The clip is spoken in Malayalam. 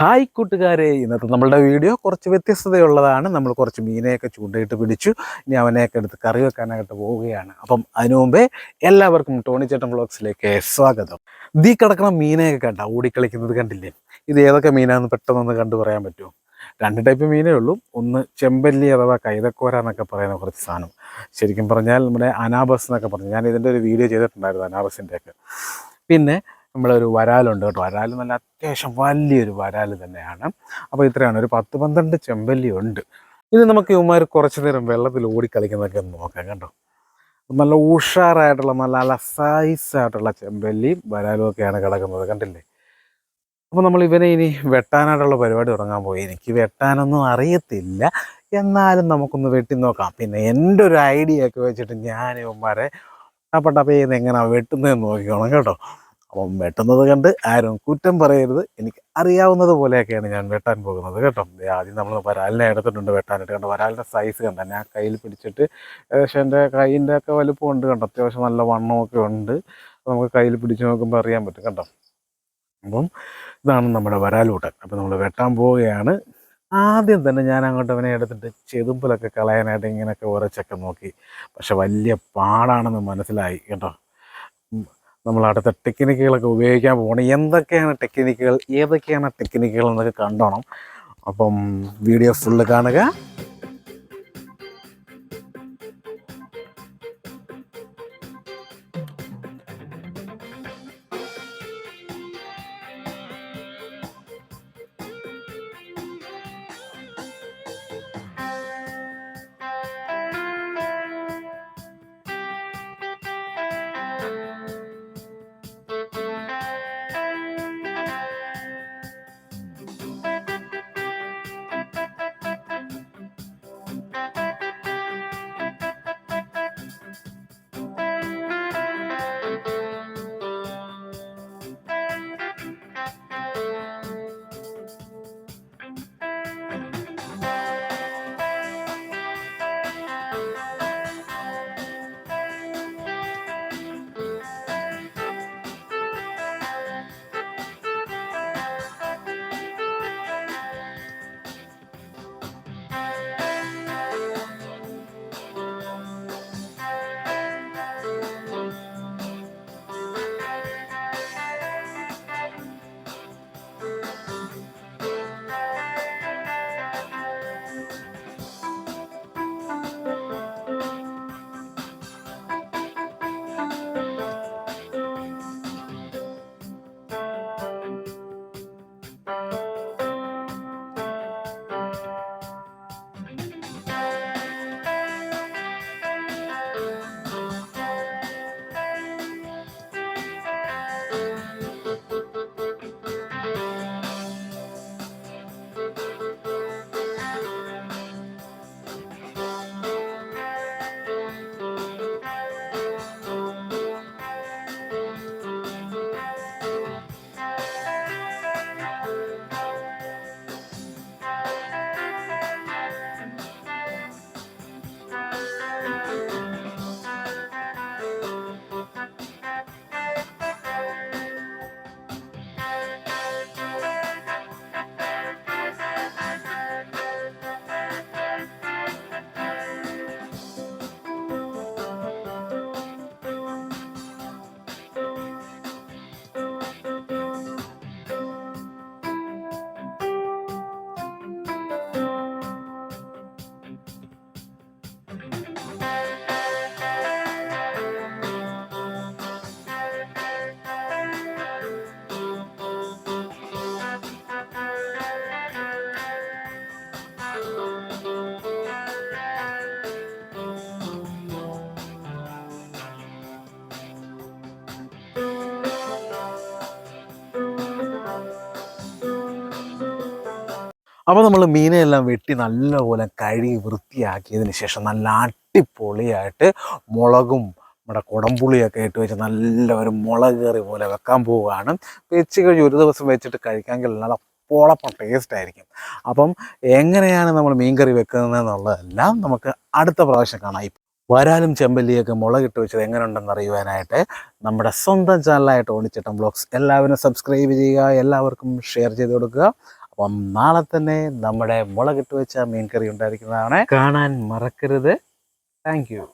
ഹായ് കൂട്ടുകാരെ, ഇന്നത്തെ നമ്മളുടെ വീഡിയോ കുറച്ച് വ്യത്യസ്തതയുള്ളതാണ്. നമ്മൾ കുറച്ച് മീനെയൊക്കെ ചൂണ്ടയിട്ട് പിടിച്ചു. ഇനി അവനെയൊക്കെ എടുത്ത് കറി വെക്കാനായിട്ട് പോവുകയാണ്. അപ്പം അതിനു മുമ്പേ എല്ലാവർക്കും ടോണി ചേട്ടൻ വ്ളോഗ്സിലേക്ക് സ്വാഗതം. ദീ കിടക്കണം മീനെയൊക്കെ കണ്ട ഓടിക്കളിക്കുന്നത് കണ്ടില്ലേ? ഇത് ഏതൊക്കെ മീനാണെന്ന് പെട്ടെന്നൊന്ന് കണ്ടു പറയാൻ പറ്റുമോ? രണ്ട് ടൈപ്പ് മീനേ ഉള്ളൂ. ഒന്ന് ചെമ്പല്ലി അഥവാ കൈതക്കോര എന്നൊക്കെ പറയുന്ന കുറച്ച് സാധനം. ശരിക്കും പറഞ്ഞാൽ നമ്മുടെ അനാബസ് എന്നൊക്കെ പറഞ്ഞു. ഞാൻ ഇതിൻ്റെ ഒരു വീഡിയോ ചെയ്തിട്ടുണ്ടായിരുന്നു അനാബസിൻ്റെ ഒക്കെ. പിന്നെ നമ്മളൊരു വരാലുണ്ട് കേട്ടോ. വരാൽ നല്ല അത്യാവശ്യം വലിയൊരു വരാൽ തന്നെയാണ്. അപ്പോൾ ഇത്രയാണ്, ഒരു 10-12 ചെമ്പല്ലി ഉണ്ട്. ഇത് നമുക്ക് ഇവന്മാർ കുറച്ച് നേരം വെള്ളത്തിൽ ഓടിക്കളിക്കുന്നതൊക്കെ ഒന്ന് നോക്കാം കേട്ടോ. നല്ല ഉഷാറായിട്ടുള്ള നല്ല സൈസായിട്ടുള്ള ചെമ്പല്ലിയും വരാലും ഒക്കെയാണ് കിടക്കുന്നത്, കണ്ടില്ലേ? അപ്പോൾ നമ്മൾ ഇവനെ ഇനി വെട്ടാനായിട്ടുള്ള പരിപാടി തുടങ്ങാൻ പോയി. എനിക്ക് വെട്ടാനൊന്നും അറിയത്തില്ല, എന്നാലും നമുക്കൊന്ന് വെട്ടി നോക്കാം. പിന്നെ എൻ്റെ ഒരു ഐഡിയ ഒക്കെ വെച്ചിട്ട് ഞാൻ ഇവന്മാരെ ടപ്പേന്ന് എങ്ങനെയാണ് വെട്ടുന്നതെന്ന് നോക്കിക്കോണം കേട്ടോ. അപ്പം വെട്ടുന്നത് കണ്ട് ആരും കുറ്റം പറയരുത്. എനിക്ക് അറിയാവുന്നത് പോലെയൊക്കെയാണ് ഞാൻ വെട്ടാൻ പോകുന്നത് കേട്ടോ. ആദ്യം നമ്മൾ വരാലിനെ എടുത്തിട്ടുണ്ട് വെട്ടാനായിട്ട്. കണ്ടോ, വരാലിൻ്റെ സൈസ് കണ്ടോ, ഞാൻ കയ്യിൽ പിടിച്ചിട്ട് ഏകദേശം എൻ്റെ കൈയിൻ്റെ ഒക്കെ വലുപ്പമുണ്ട് കണ്ടോ. അത്യാവശ്യം നല്ല വണ്ണമൊക്കെ ഉണ്ട്. നമുക്ക് കയ്യിൽ പിടിച്ച് നോക്കുമ്പോൾ അറിയാൻ പറ്റും കേട്ടോ. അപ്പം ഇതാണ് നമ്മുടെ വരാലൂട്ടൻ. അപ്പം നമ്മൾ വെട്ടാൻ പോവുകയാണ്. ആദ്യം തന്നെ ഞാൻ അങ്ങോട്ട് അവനെ എടുത്തിട്ട് ചെതുമ്പലൊക്കെ കളയാനായിട്ട് ഇങ്ങനെയൊക്കെ ഉരച്ചൊക്കെ നോക്കി. പക്ഷെ വലിയ പാടാണെന്ന് മനസ്സിലായി കേട്ടോ. നമ്മൾ അടുത്ത ടെക്നിക്കുകളൊക്കെ ഉപയോഗിക്കാൻ പോകണം. എന്തൊക്കെയാണ് ടെക്നിക്കുകൾ, ഏതൊക്കെയാണ് ടെക്നിക്കുകൾ എന്നൊക്കെ കണ്ടോണം. അപ്പം വീഡിയോ ഫുള്ള് കാണുക. അപ്പോൾ നമ്മൾ മീനെല്ലാം വെട്ടി നല്ലപോലെ കഴുകി വൃത്തിയാക്കിയതിന് ശേഷം നല്ല അടിപൊളിയായിട്ട് മുളകും നമ്മുടെ കുടംപുളിയൊക്കെ ഇട്ട് വെച്ച് നല്ല ഒരു മുളക് കറി പോലെ വെക്കാൻ പോവുകയാണ്. വെച്ച് കഴിഞ്ഞ് ഒരു ദിവസം വെച്ചിട്ട് കഴിക്കാമെങ്കിൽ നല്ല പോളപ്പം ടേസ്റ്റ് ആയിരിക്കും. അപ്പം എങ്ങനെയാണ് നമ്മൾ മീൻ കറി വെക്കുന്നതെന്നുള്ളതെല്ലാം നമുക്ക് അടുത്ത പ്രാവശ്യം കാണാം. വരാലും ചെമ്പല്ലിയൊക്കെ മുളകിട്ട് വെച്ചത് എങ്ങനെ ഉണ്ടെന്ന് അറിയുവാനായിട്ട് നമ്മുടെ സ്വന്തം ചാനലായിട്ട് ടോണി ചേട്ടൻ വ്ളോഗ്സ് എല്ലാവരും സബ്സ്ക്രൈബ് ചെയ്യുക, എല്ലാവർക്കും ഷെയർ ചെയ്ത് കൊടുക്കുക. അപ്പം നാളെ തന്നെ നമ്മുടെ മുളകിട്ട് വെച്ച മീൻ കറി ഉണ്ടായിരിക്കുന്നതാണ്. കാണാൻ മറക്കരുത്. Thank you.